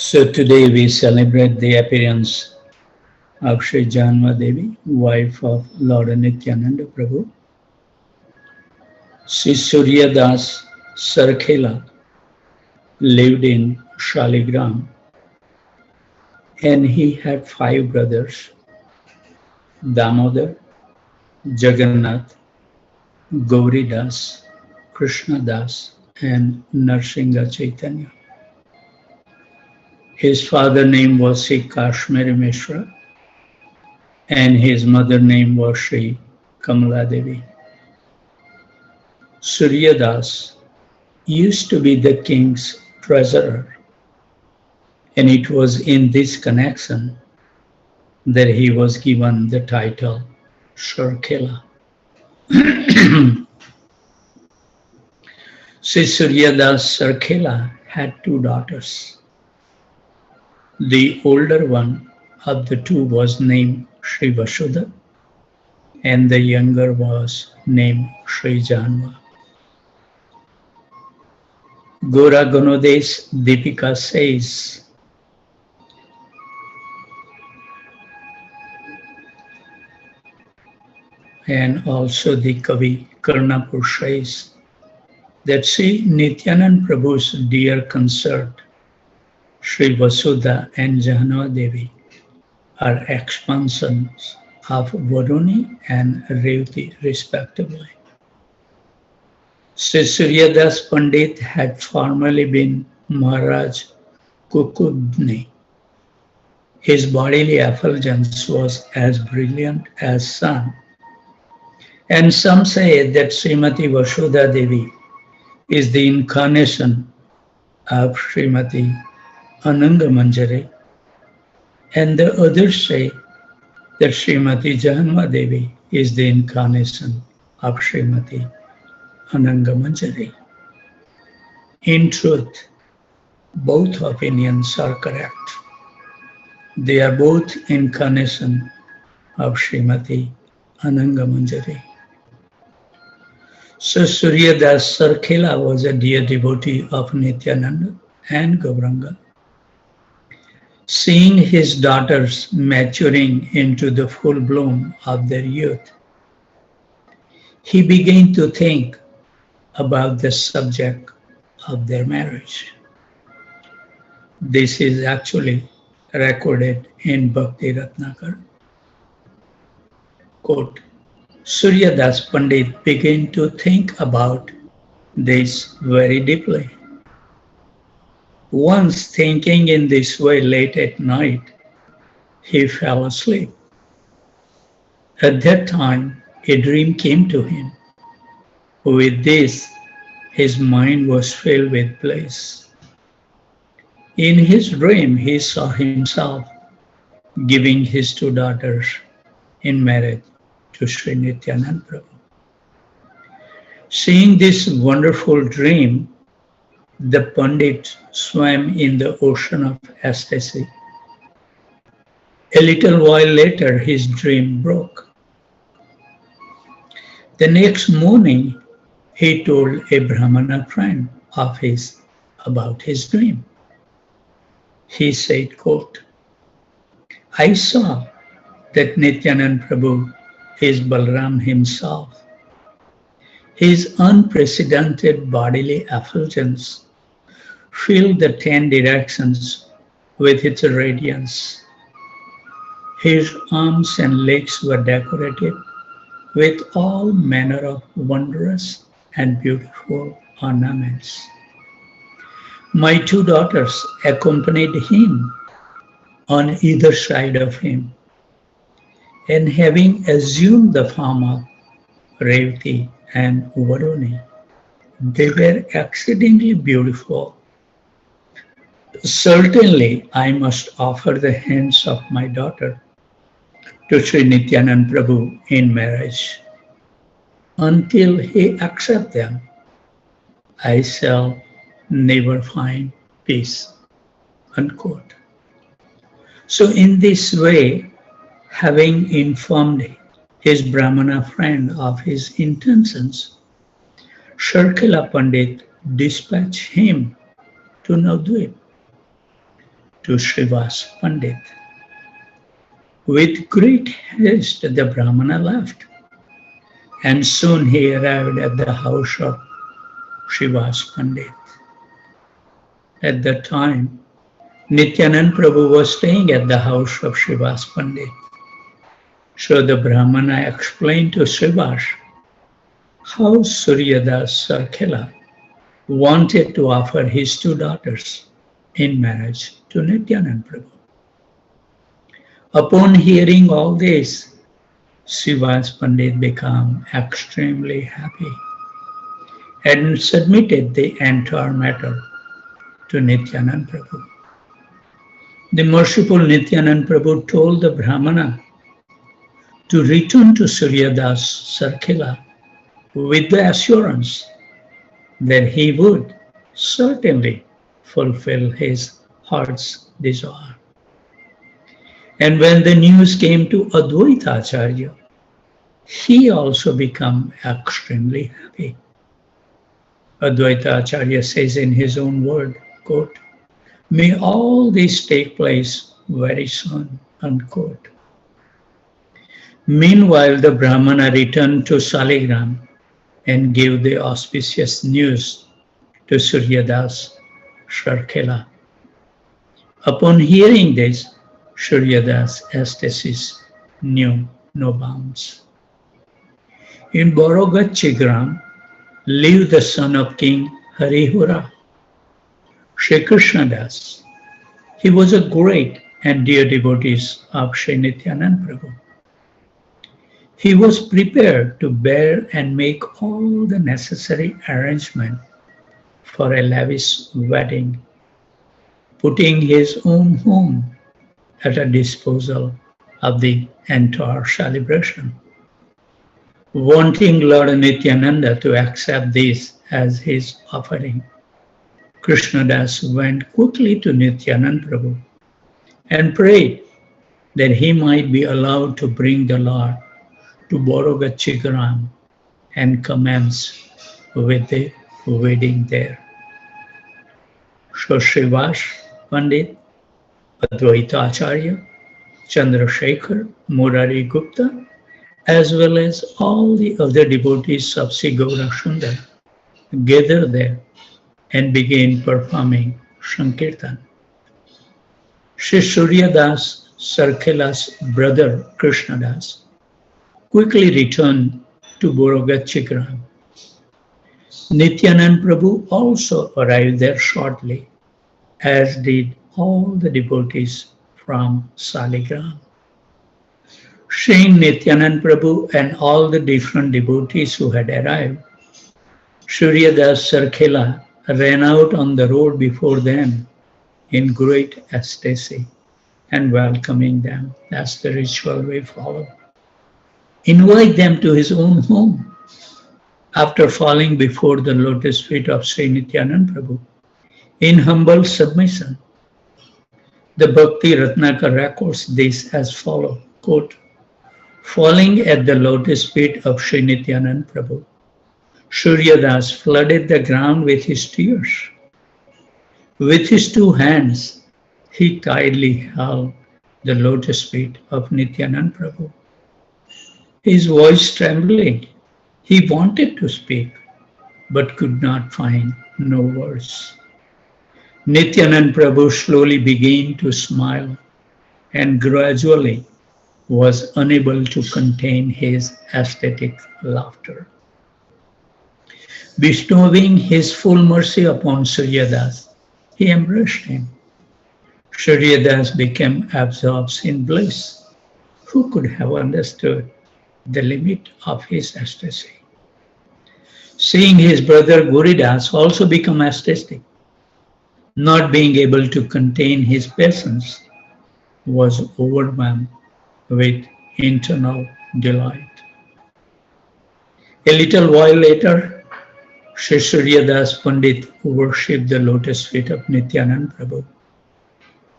So today we celebrate the appearance of Sri Janma Devi, wife of Lord Nityananda Prabhu. Sri Surya Das Sarkhela lived in Shaligram and he had five brothers: Damodar, Jagannath, Gauri Das, Krishna Das, and Narsingha Chaitanya. His father name was Sri Kashmiri Mishra and his mother name was Sri Kamala Devi. Surya Das used to be the king's treasurer, and it was in this connection that he was given the title Sarkhela. Sri Surya Das Sarkhela had two daughters. The older one of the two was named Sri Vasudha, and the younger was named Sri Janma. Gora Ganodes Deepika says, and also the Kavi Karnapur says, that Sri Nityanand Prabhu's dear consort, Sri Vasudha and Janma Devi, are expansions of Varuni and Revati respectively. Sri Suryadas Pandit had formerly been Maharaj Kukudni. His bodily effulgence was as brilliant as sun. And some say that Srimati Vasudha Devi is the incarnation of Srimati Ananga Manjari, and the others say that Srimati Janma Devi is the incarnation of Srimati Ananga Manjari. In truth, both opinions are correct. They are both incarnation of Srimati Ananga Manjari. So Surya Das Sarkhela was a dear devotee of Nityananda and Gauranga. Seeing his daughters maturing into the full bloom of their youth, he began to think about the subject of their marriage. This is actually recorded in Bhakti Ratnakar. Quote, Surya Das Pandit began to think about this very deeply. Once thinking in this way late at night, he fell asleep. At that time, a dream came to him. With this, his mind was filled with bliss. In his dream, he saw himself giving his two daughters in marriage to Sri Nityananda Prabhu. Seeing this wonderful dream, the Pandit swam in the ocean of ecstasy. A little while later, his dream broke. The next morning, he told a Brahmana friend of his about his dream. He said, quote, I saw that Nityanand Prabhu is Balram himself. His unprecedented bodily effulgence filled the 10 directions with its radiance. His arms and legs were decorated with all manner of wondrous and beautiful ornaments. My two daughters accompanied him on either side of him, and having assumed the form of Revati and Varuni, they were exceedingly beautiful. Certainly, I must offer the hands of my daughter to Sri Nityanand Prabhu in marriage. Until he accepts them, I shall never find peace. Unquote. So in this way, having informed his Brahmana friend of his intentions, Sarkhela Pandit dispatched him to Navadvip. to Srivas Pandit. With great haste, the Brahmana left, and soon he arrived at the house of Srivas Pandit. At that time, Nityanand Prabhu was staying at the house of Srivas Pandit. So the Brahmana explained to Srivas how Suryadas Sarkhela wanted to offer his two daughters in marriage to Nityanand Prabhu. Upon hearing all this, Srivas Pandit became extremely happy and submitted the entire matter to Nityanand Prabhu. The merciful Nityanand Prabhu told the Brahmana to return to Suryadas Sarkhela with the assurance that he would certainly fulfill his heart's desire. And when the news came to Advaita Acharya, he also became extremely happy. Advaita Acharya says in his own word, quote, "May all this take place very soon," unquote. Meanwhile, the Brahmana returned to Saligram and gave the auspicious news to Suryadas Sarkhela. Upon hearing this, Suryadas' ecstasis knew no bounds. In Borogachigram lived the son of King Harihura, Sri Krishnadas. He was a great and dear devotee of Sri Nityanand Prabhu. He was prepared to bear and make all the necessary arrangement for a lavish wedding, putting his own home at the disposal of the entire celebration. Wanting Lord Nityananda to accept this as his offering, Krishnadas went quickly to Nityanand Prabhu and prayed that he might be allowed to bring the Lord to Borogachigram and commence with the wedding there. So Srivas Pandit, Advaita Acharya, Chandrasekhar, Murari Gupta, as well as all the other devotees of Sri Gaura Sundar gathered there and began performing Sankirtan. Sri Suryadas Sarkhela's brother Krishnadas quickly returned to Borogachigram. Nityanand Prabhu also arrived there shortly, as did all the devotees from Saligram. Seeing Nityanand Prabhu and all the different devotees who had arrived, Suryadas Sarkhela ran out on the road before them in great ecstasy and welcoming them. That's the ritual we follow. Invite them to his own home. After falling before the lotus feet of Sri Nityanand Prabhu in humble submission, the Bhakti Ratnakar records this as follows, quote, "Falling at the lotus feet of Sri Nityanand Prabhu, Suryadas flooded the ground with his tears. With his two hands, he tightly held the lotus feet of Nityanand Prabhu. His voice trembling, he wanted to speak, but could not find no words. Nityanand Prabhu slowly began to smile and gradually was unable to contain his ecstatic laughter. Bestowing his full mercy upon Suryadas, he embraced him. Suryadas became absorbed in bliss. Who could have understood the limit of his ecstasy? Seeing his brother Guridas also become ecstatic, not being able to contain his passions, was overwhelmed with internal delight. A little while later, Sri Suryadas Pandit worshipped the lotus feet of Nityanand Prabhu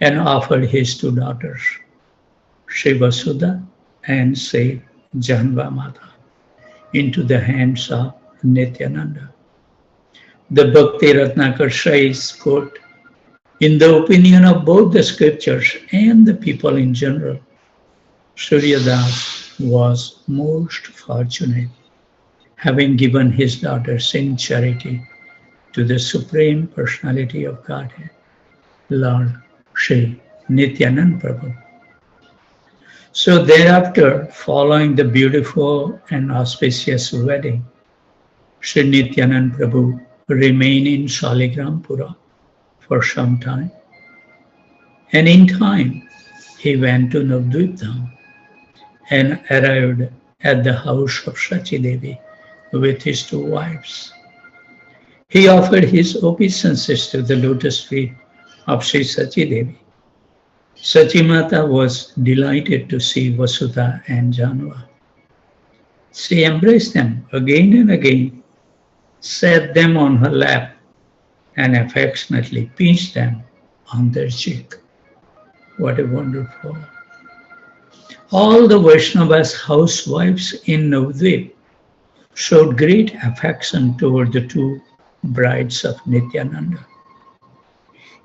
and offered his two daughters, Sri Vasudha and Sri Janva Mata, into the hands of Nityananda. The Bhakti Ratnakar says, quote, In the opinion of both the scriptures and the people in general, Surya Das was most fortunate, having given his daughters in charity to the Supreme Personality of Godhead, Lord Sri Nityanand Prabhu. So thereafter, following the beautiful and auspicious wedding, Sri Nityanand Prabhu remained in Shaligrampura for some time, and in time he went to Navadvip Dham and arrived at the house of Sachi Devi with his two wives. He offered his obeisances to the lotus feet of Sri Sachi Devi. Sachi Mata was delighted to see Vasudha and Janva. She embraced them again and again, sat them on her lap, and affectionately pinched them on their cheek. What a wonderful! All the Vaishnavas' housewives in Navadvip showed great affection toward the two brides of Nityananda.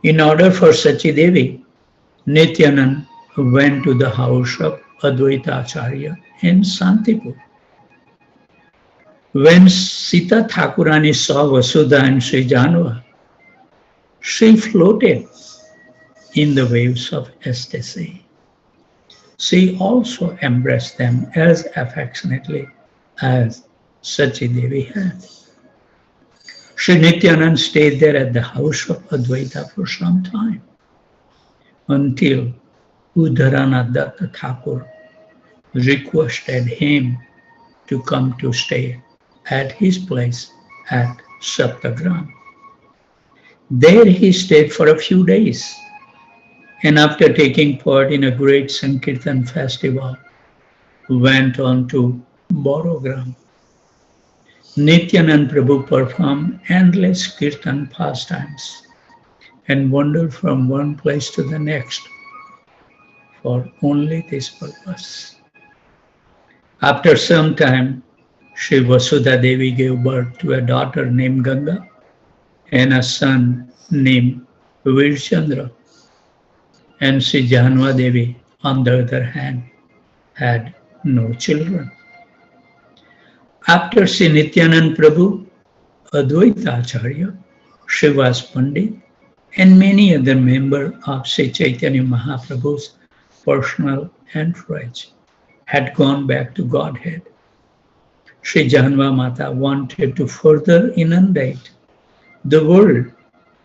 In order for Sachi Devi, Nityanand went to the house of Advaita Acharya in Santipur. When Sita Thakurani saw Vasudha and Sri Janva, she floated in the waves of ecstasy. She also embraced them as affectionately as Sachi Devi had. Sri Nityanand stayed there at the house of Advaita for some time, until Udarana Datta Thakur requested him to come to stay at his place at Saptagram. There he stayed for a few days, and after taking part in a great Sankirtan festival, went on to Borogram. Nityanand Prabhu performed endless Kirtan pastimes and wandered from one place to the next for only this purpose. After some time, Sri Vasudha Devi gave birth to a daughter named Ganga and a son named Virchandra. And Sri Janva Devi, on the other hand, had no children. After Sri Nityanand Prabhu, Advaita Acharya, Srivas Pandit, and many other members of Sri Chaitanya Mahaprabhu's personal entourage had gone back to Godhead, Sri Janva Mata wanted to further inundate the world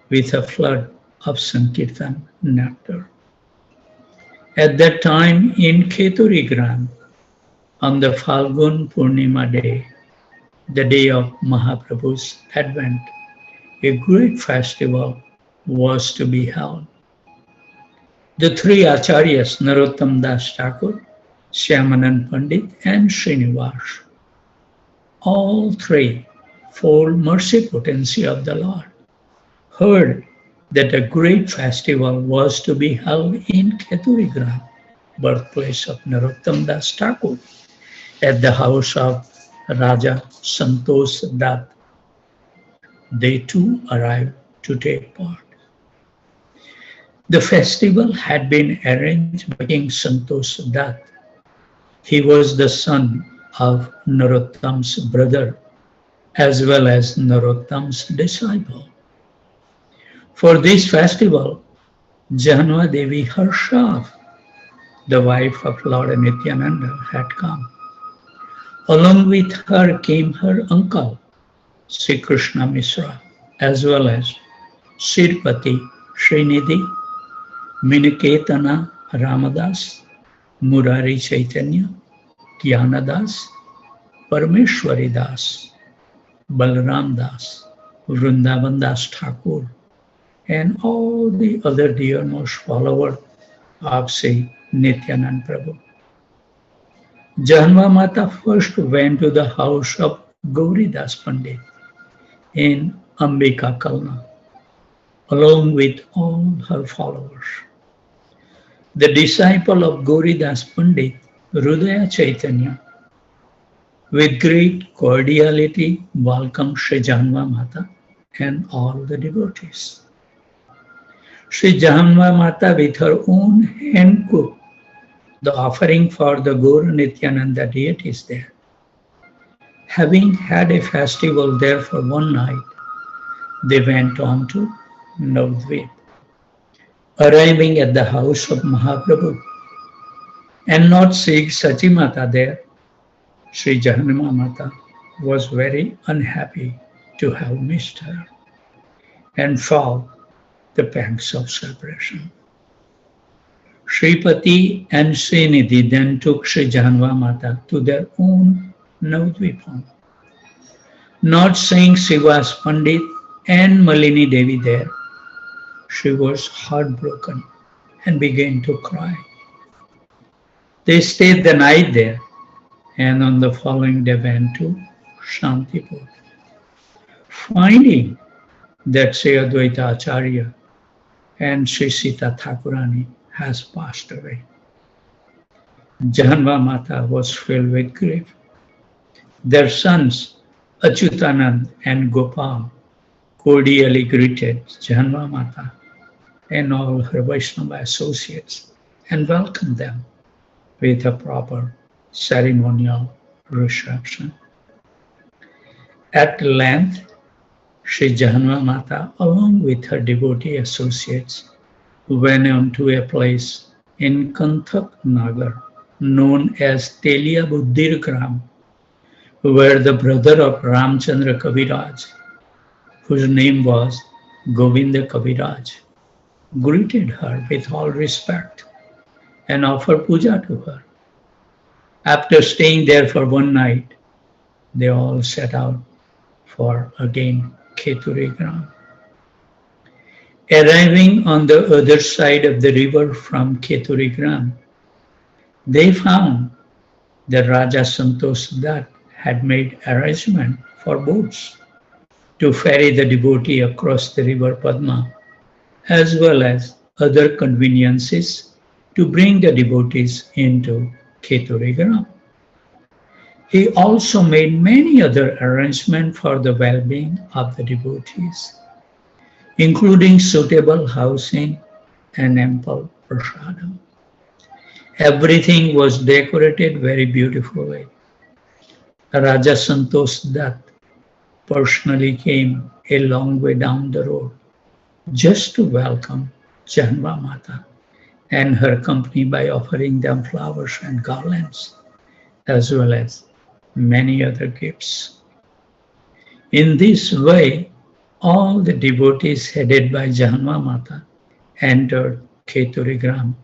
with a flood of Sankirtan nectar. At that time in Keturi Gram, on the Falgun Purnima day, the day of Mahaprabhu's advent, a great festival was to be held. The three Acharyas, Narottam Das Thakur, Shyamanand Pandit, and Srinivas, all three, full mercy potency of the Lord, heard that a great festival was to be held in Keturi Gram, birthplace of Narottam Das Thakur, at the house of Raja Santosh Dutt. They too arrived to take part. The festival had been arranged by King Santosh Dutt. He was the son of Narottam's brother as well as Narottam's disciple. For this festival, Janva Devi herself, the wife of Lord Nityananda, had come. Along with her came her uncle, Sri Krishna Mishra, as well as Sripati Srinidhi, Miniketana Ramadas, Murari Chaitanya, Gyanadas, Parmeshwari Das, Balram Das, Vrindavan Das Thakur, and all the other dearmost followers of Sri Nityanand Prabhu. Janva Mata first went to the house of Gauri Das Pandit in Ambika Kalna, along with all her followers. The disciple of Gauri Das Pandit, Rudaya Chaitanya, with great cordiality welcomed Sri Janva Mata and all the devotees. Sri Jahanva Mata with her own hand cooked the offering for the Gaur Nityananda deities there. Having had a festival there for one night, they went on to Navadvip. Arriving at the house of Mahaprabhu and not seeing Sachi Mata there, Sri Jahanva Mata was very unhappy to have missed her and felt the pangs of separation. Sripati and Srinidhi then took Sri Jahanva Mata to their own Navadvip home. Not seeing Srivas Pandit and Malini Devi there, she was heartbroken and began to cry. They stayed the night there and on the following day went to Shantipur. Finding that Sri Advaita Acharya and Sri Sita Thakurani has passed away, Jahanva Mata was filled with grief. Their sons Achyutanand and Gopal cordially greeted Jahanva Mata and all her Vaishnava associates and welcomed them with a proper ceremonial reception. At length, Sri Jahanva Mata, along with her devotee associates, went on to a place in Kanthak Nagar known as Telia Buddhirgram, where the brother of Ramchandra Kaviraj, whose name was Govinda Kaviraj, greeted her with all respect and offered puja to her. After staying there for one night, they all set out for again Keturigram. Arriving on the other side of the river from Keturigram, they found that Raja Santosh Dutt had made arrangement for boats to ferry the devotee across the river Padma, as well as other conveniences to bring the devotees into Keturigram. He also made many other arrangements for the well-being of the devotees, including suitable housing and ample prasadam. Everything was decorated very beautifully. Raja Santosh Dutt personally came a long way down the road just to welcome Jahanva Mata and her company by offering them flowers and garlands, as well as many other gifts. In this way, all the devotees headed by Jahanva Mata entered Keturigram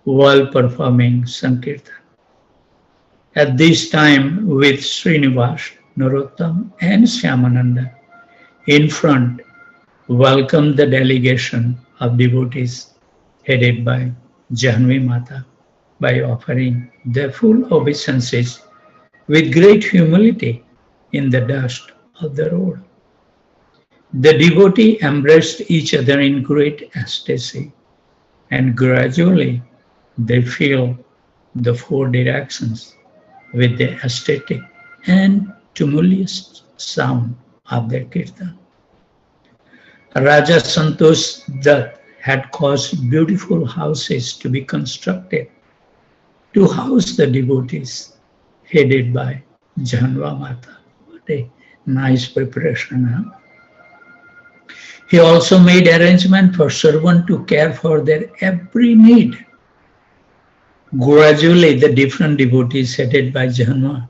while performing Sankirtan. At this time, with Srinivas, Narottam and Shyamananda in front, welcomed the delegation of devotees headed by Jahanvi Mata by offering their full obeisances with great humility in the dust of the road. The devotee embraced each other in great ecstasy, and gradually they filled the four directions with the ecstatic and tumultuous sound of their kirtan. Raja Santosh Dutt had caused beautiful houses to be constructed to house the devotees headed by Jahanva Mata. What a nice preparation, huh? He also made arrangement for servants to care for their every need. Gradually, the different devotees headed by Jahanva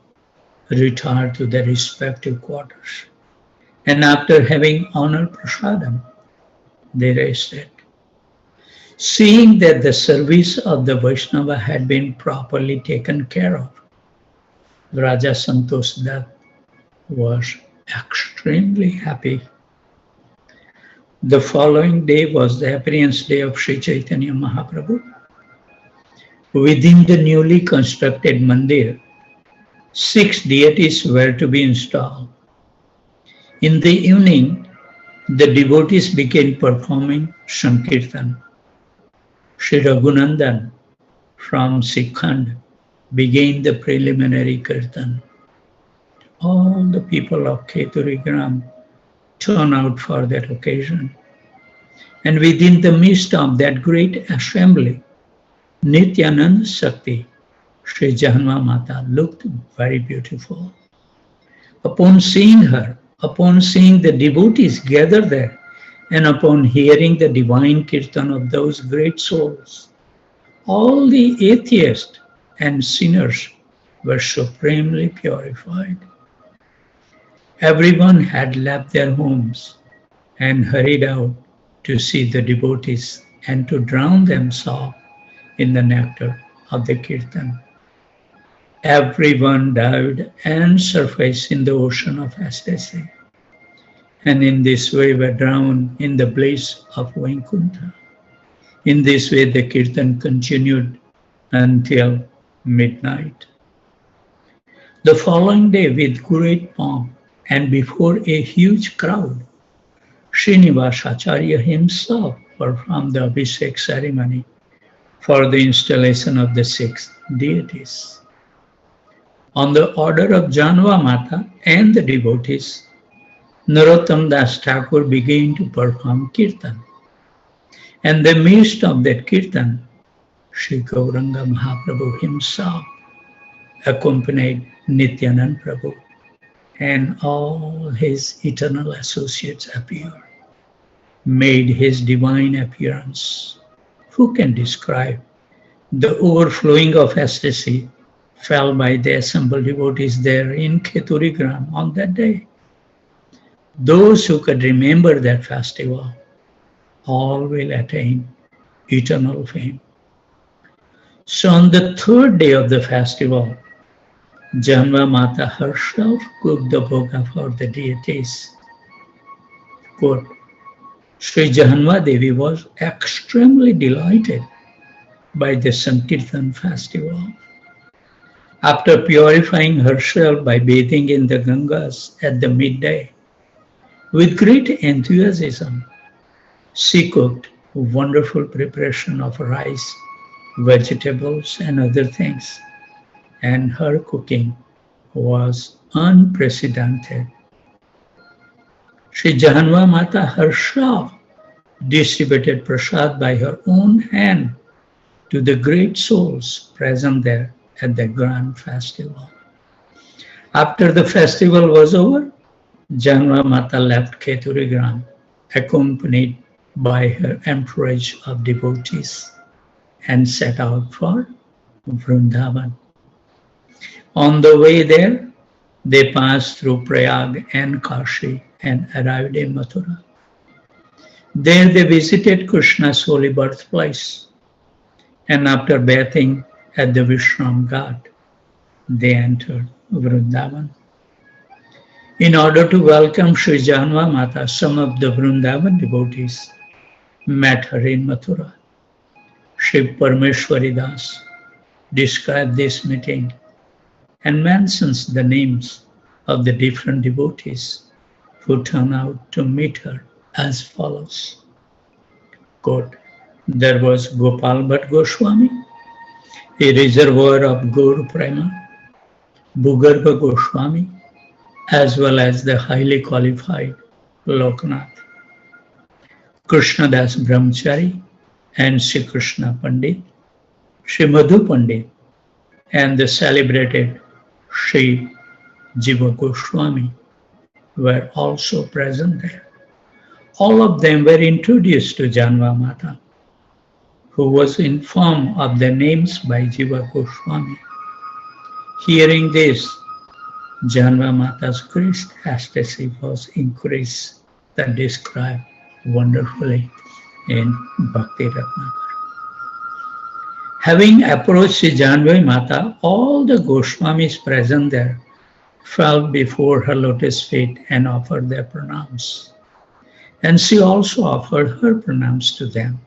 retired to their respective quarters, and after having honored prasadam, they rested. Seeing that the service of the Vaishnava had been properly taken care of, Raja Santosh Dutt was extremely happy. The following day was the appearance day of Sri Chaitanya Mahaprabhu. Within the newly constructed mandir, 6 deities were to be installed. In the evening, the devotees began performing Sankirtan. Sri Raghunandan from Sikhand began the preliminary kirtan. All the people of Keturigram turned out for that occasion, And within the midst of that great assembly, Nityananda Shakti, Sri Jahanwa Mata, looked very beautiful. Upon seeing her, upon seeing the devotees gathered there, and upon hearing the divine kirtan of those great souls, all the atheists and sinners were supremely purified. Everyone had left their homes and hurried out to see the devotees and to drown themselves in the nectar of the kirtan. Everyone dived and surfaced in the ocean of ecstasy, and in this way were drowned in the bliss of Vaikuntha. In this way the kirtan continued until midnight. The following day, with great pomp and before a huge crowd, Srinivas Acharya himself performed the Abhishek ceremony for the installation of the 6 deities. On the order of Jahanwa Mata and the devotees, Narottam Das Thakur began to perform kirtan. And in the midst of that kirtan, Sri Gauranga Mahaprabhu himself accompanied Nityanand Prabhu, and all his eternal associates appeared, made his divine appearance. Who can describe the overflowing of ecstasy felt by the assembled devotees there in Kheturigram on that day? Those who could remember that festival, all will attain eternal fame. So on the 3rd day of the festival, Jahanwa Mata herself cooked the bhoga for the deities. Quote, Sri Jahanwa Devi was extremely delighted by the Sankirtan festival. After purifying herself by bathing in the Gangas at the midday, with great enthusiasm, she cooked a wonderful preparation of rice, vegetables, and other things. And her cooking was unprecedented. Sri Jahanwa Mata herself distributed prasad by her own hand to the great souls present there at the grand festival. After the festival was over, Jahanwa Mata left Kheturigram, accompanied by her entourage of devotees, and set out for Vrindavan. On the way there, they passed through Prayag and Kashi and arrived in Mathura. There they visited Krishna's holy birthplace, and after bathing at the Vishram Ghat, they entered Vrindavan. In order to welcome Sri Jahanwa Mata, some of the Vrindavan devotees met her in Mathura. Sri Parmeshwari Das described this meeting and mentions the names of the different devotees who turned out to meet her as follows. Quote, there was Gopal Bhatt Goswami, a reservoir of Gaur Prema, Bhugarbha Goswami, as well as the highly qualified Loknath, Krishnadas Brahmachari and Sri Krishna Pandit, Sri Madhu Pandit, and the celebrated Sri Jiva Goswami were also present there. All of them were introduced to Jahanwa Mata, who was informed of their names by Jiva Goswami. Hearing this, Jahanwa Mata's great ecstasy was increased, that described wonderfully in Bhakti Ratnakara. Having approached Jahanwa Mata, all the Goswamis present there fell before her lotus feet and offered their pranams. And she also offered her pranams to them.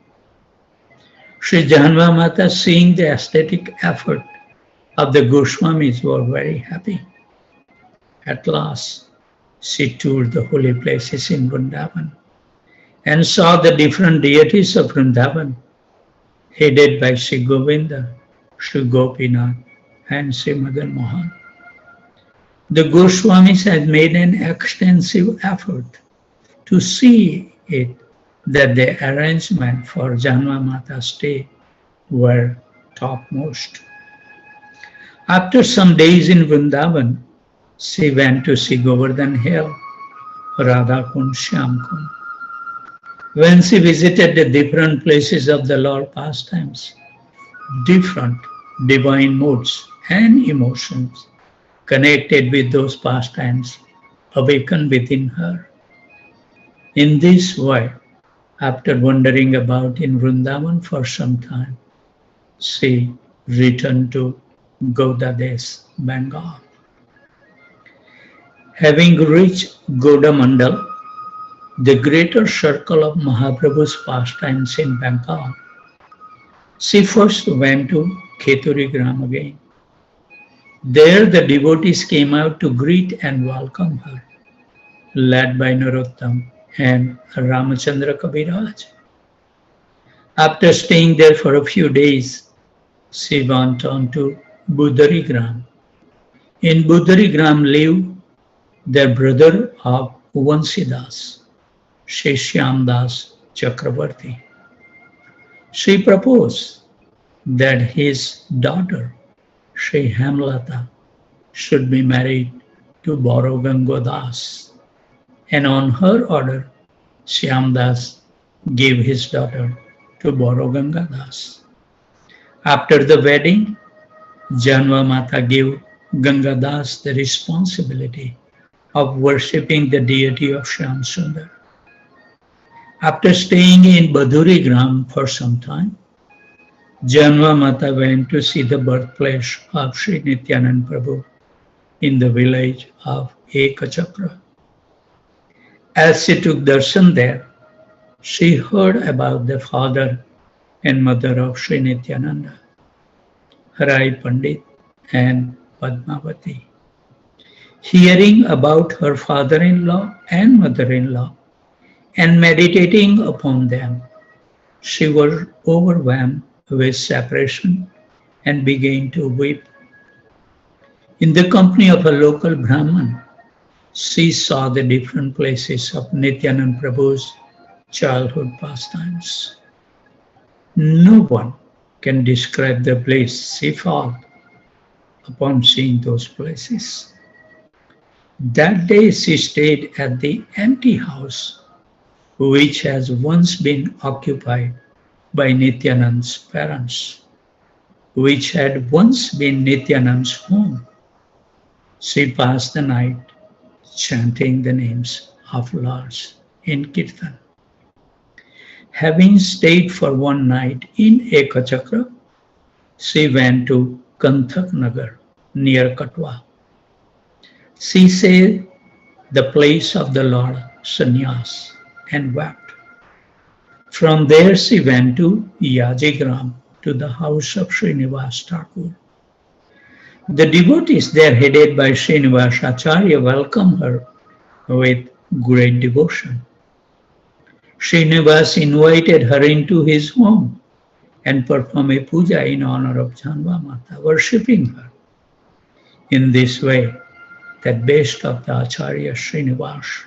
Sri Jahanwa Mata, seeing the aesthetic effort of the Goswamis, were very happy. At last, she toured the holy places in Vrindavan and saw the different deities of Vrindavan, headed by Sri Govinda, Sri Gopinath, and Sri Madan Mohan. The Goswamis had made an extensive effort to see it that the arrangement for Janma Mata's stay were topmost. After some days in Vrindavan, she went to see Govardhan Hill, Radha Kund, Shyam Kund. When she visited the different places of the Lord pastimes, different divine moods and emotions connected with those pastimes awakened within her. In this way, after wandering about in Vrindavan for some time, she returned to Gaudadesh, Bengal. Having reached Godamandal, the greater circle of Mahaprabhu's pastimes in Bengal, she first went to Kheturigram again. There the devotees came out to greet and welcome her, led by Narottam and Ramachandra Kaviraj. After staying there for a few days, she went on to Budarigram. In Budarigram lived their brother of Vansidas, Shyamdas Chakravarti. She proposed that his daughter, Shri Hemlata, should be married to Boro Das, and on her order, Shyamdas gave his daughter to Boro Das. After the wedding, Janma Mata gave Gangadas the responsibility of worshipping the deity of Shyam Sundar. After staying in Badurigram for some time, Janma Mata went to see the birthplace of Sri Nityanand Prabhu in the village of Ekachakra. As she took darshan there, she heard about the father and mother of Sri Nityananda, Rai Pandit and Padmavati. Hearing about her father-in-law and mother-in-law and meditating upon them, she was overwhelmed with separation and began to weep. In the company of a local Brahman, she saw the different places of Nityanand Prabhu's childhood pastimes. No one can describe the bliss she felt upon seeing those places. That day she stayed at the empty house which has once been occupied by Nityanand's parents, which had once been Nityanand's home. She passed the night chanting the names of Lords in Kirtan. Having stayed for one night in Ekachakra, she went to Kanthak Nagar near Katwa. She said the place of the Lord Sannyas and wept. From there she went to Yajigram, to the house of Srinivas Thakur. The devotees there headed by Srinivas Acharya welcomed her with great devotion. Srinivas invited her into his home and performed a puja in honor of Janma Mata, worshipping her. In this way, that best of the Acharya Srinivas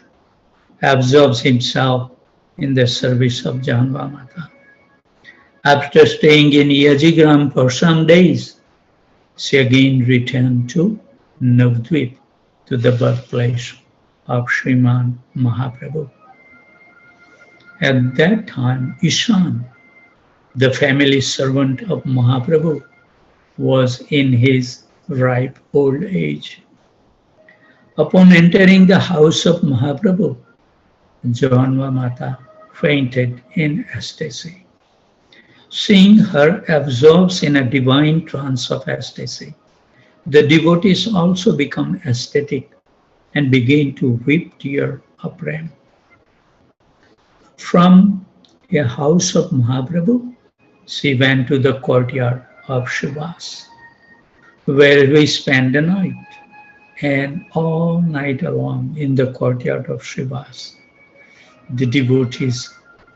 absorbs himself in the service of Janma Mata. After staying in Yajigram for some days, she again returned to Navdvip, to the birthplace of Sriman Mahaprabhu. At that time, Ishan, the family servant of Mahaprabhu, was in his ripe old age. Upon entering the house of Mahaprabhu, Janma Mata fainted in ecstasy. Seeing her absorbed in a divine trance of ecstasy, the devotees also become ecstatic and begin to weep tears of prem. From a house of Mahaprabhu, she went to the courtyard of Shivas, where we spent the night, and all night long in the courtyard of Shivas, the devotees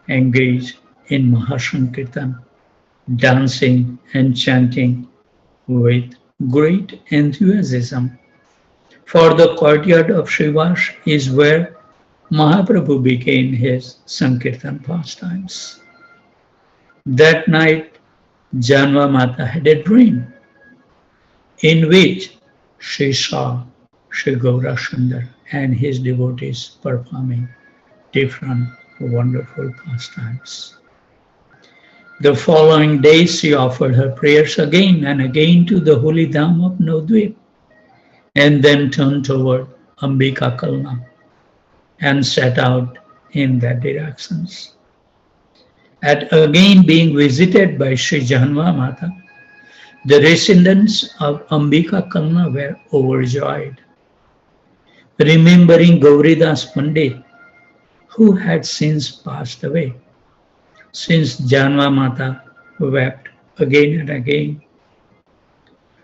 engaged in Mahasankirtan, dancing and chanting with great enthusiasm. For the courtyard of Shivas is where Mahaprabhu began his Sankirtan pastimes. That night, Janva Mata had a dream in which she saw Sri Gaurasundar and his devotees performing different wonderful pastimes. The following day, she offered her prayers again and again to the holy Dham of Navadvip, and then turned toward Ambika Kalna and set out in that directions. At again being visited by Sri Janva Mata, the residents of Ambika Kalna were overjoyed, remembering Gauridas Pandit, who had since passed away. Since Janva Mata wept again and again,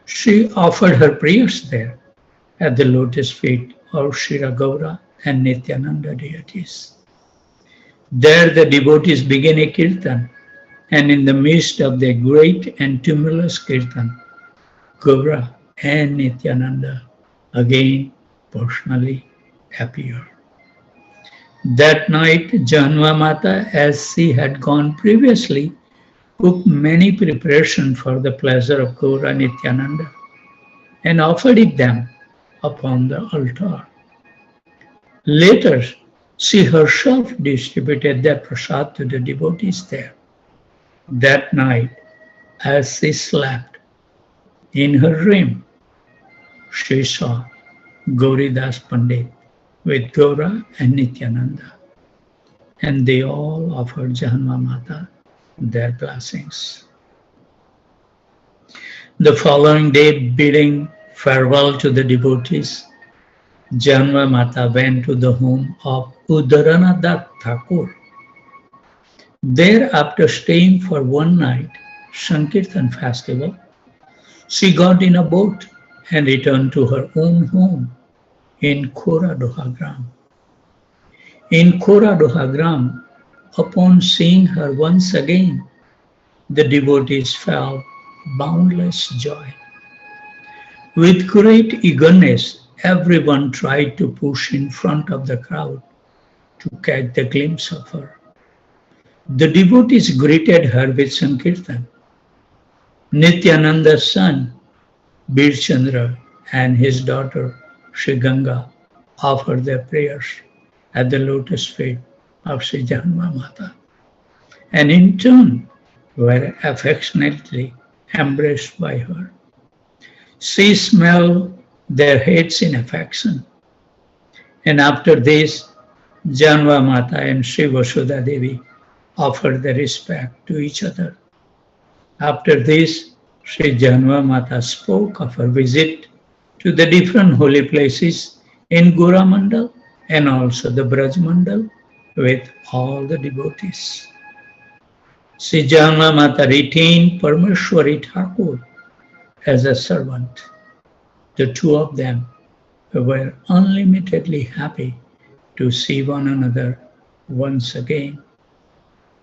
she offered her prayers there at the lotus feet of Sri Gaura and Nityananda deities. There the devotees began a kirtan, and in the midst of the great and tumultuous kirtan, Gaura and Nityananda again personally appeared. That night, Janva Mata, as she had gone previously, cooked many preparations for the pleasure of Gaura Nityananda and offered it them upon the altar. Later, she herself distributed the prasad to the devotees there. That night, as she slept, in her dream, she saw Gauridas Pandit with Gaura and Nityananda, and they all offered Janva Mata their blessings. The following day, bidding farewell to the devotees, Janva Mata went to the home of Udaranath Thakur. There, after staying for one night, Sankirtan festival, she got in a boat and returned to her own home in Khoradoha Gram. In Khoradoha Gram, upon seeing her once again, the devotees felt boundless joy. With great eagerness, everyone tried to push in front of the crowd to catch the glimpse of her. The devotees greeted her with Sankirtan. Nityananda's son, Birchandra, and his daughter, Sri Ganga, offered their prayers at the lotus feet of Sri Janva Mata, and in turn were affectionately embraced by her. She smelled their heads in affection, and after this, Janva Mata and Sri Vasudha Devi offered their respect to each other. After this, Sri Janva Mata spoke of her visit to the different holy places in Gora Mandal and also the Braj Mandal with all the devotees. Sri Janva Mata retained Parameshwari Thakur as a servant. The two of them were unlimitedly happy to see one another once again.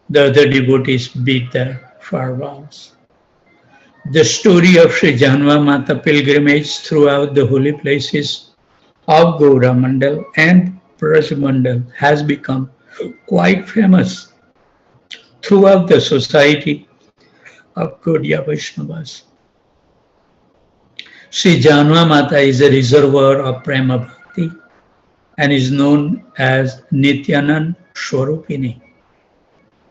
The other devotees bid their farewells. The story of Sri Janva Mata pilgrimage throughout the holy places of Gaura Mandal and Braj Mandal has become quite famous throughout the society of Gaudiya Vaishnavas. Sri Janva Mata is a reservoir of Prema Bhakti and is known as Nityanand Swarupini,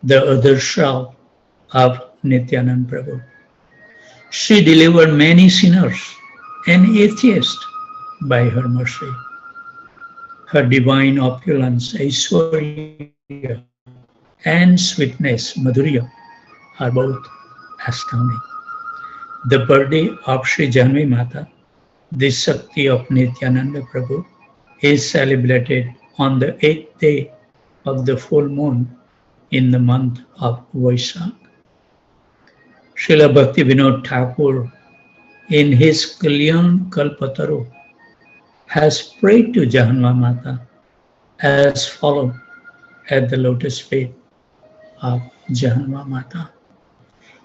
the other self of Nityanand Prabhu. She delivered many sinners and atheists by her mercy. Her divine opulence, Aishwarya, and sweetness, Madhurya, are both astounding. The birthday of Sri Janvi Mata, the Shakti of Nityananda Prabhu, is celebrated on the 8th day of the full moon in the month of Vaisakh. Srila Bhakti Vinod Thakur, in his Kalyan Kalpataru, has prayed to Janva Mata as follows at the lotus feet of Janva Mata.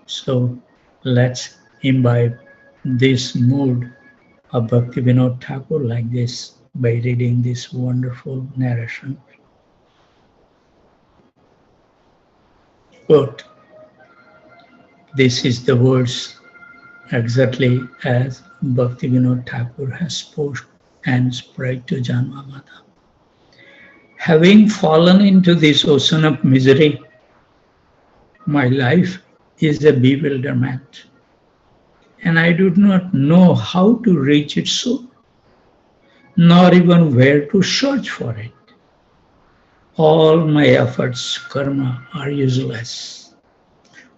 So let's imbibe this mood of Bhakti Vinod Thakur like this by reading this wonderful narration Quote, this is the words exactly as Bhaktivinoda Thakur has spoken and spread to Janma Mata. Having fallen into this ocean of misery, my life is a bewilderment, and I do not know how to reach its source, nor even where to search for it. All my efforts, karma, are useless.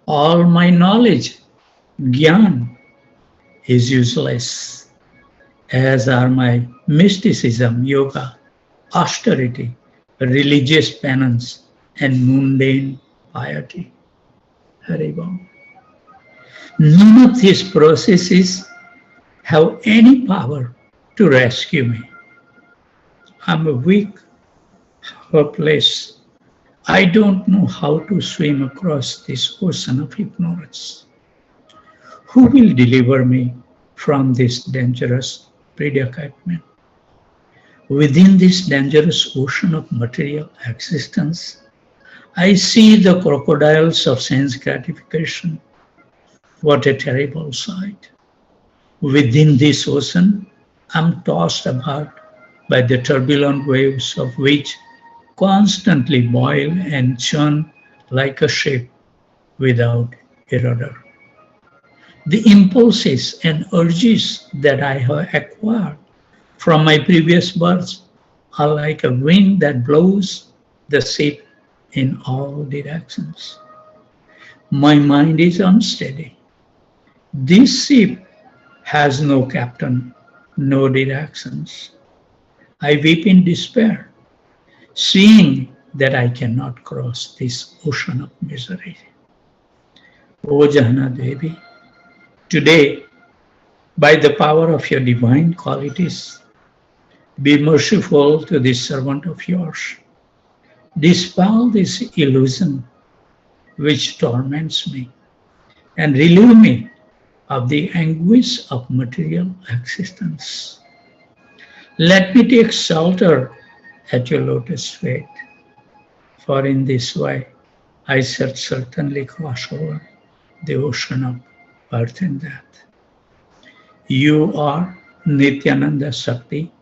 All my knowledge, gyan, is useless, as are my mysticism, yoga, austerity, religious penance, and mundane piety. Haribam. None of these processes have any power to rescue me. I'm a weak, helpless. I don't know how to swim across this ocean of ignorance. Who will deliver me from this dangerous predicament? Within this dangerous ocean of material existence, I see the crocodiles of sense gratification. What a terrible sight. Within this ocean, I'm tossed about by the turbulent waves of which constantly boil and churn like a ship without a rudder. The impulses and urges that I have acquired from my previous births are like a wind that blows the ship in all directions. My mind is unsteady. This ship has no captain, no directions. I weep in despair, seeing that I cannot cross this ocean of misery. O Jahana Devi, today, by the power of your divine qualities, be merciful to this servant of yours. Dispel this illusion which torments me and relieve me of the anguish of material existence. Let me take shelter at your lotus feet, for in this way I shall certainly cross over the ocean of birth and death. You are Nityananda Shakti,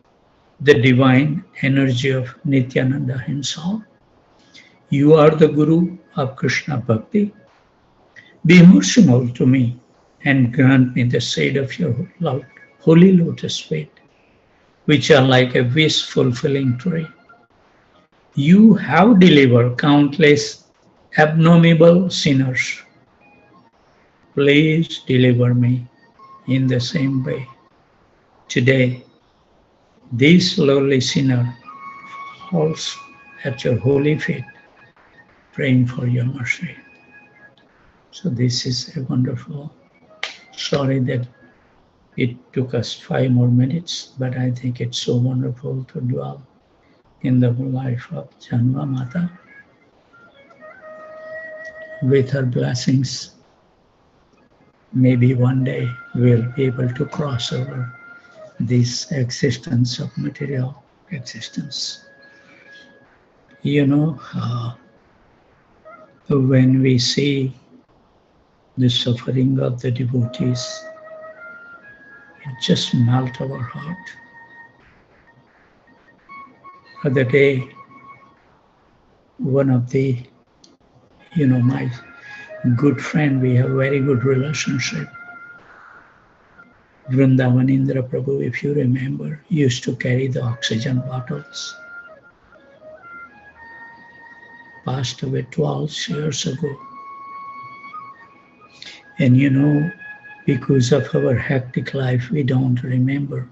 the divine energy of Nityananda himself. You are the Guru of Krishna Bhakti. Be merciful to me and grant me the shade of your holy lotus feet, which are like a wish-fulfilling tree. You have delivered countless abnormal sinners. Please deliver me in the same way. Today, this lowly sinner falls at your holy feet, praying for your mercy. So this is a wonderful story that it took us 5 more minutes, but I think it's so wonderful to dwell in the life of Janma Mata. With her blessings, maybe one day we'll be able to cross over this existence of material existence. You know, when we see the suffering of the devotees, it just melts our heart. The other day, one of the, my good friend, we have very good relationship. Vrindavan Indra Prabhu, if you remember, used to carry the oxygen bottles. Passed away 12 years ago. And because of our hectic life, we don't remember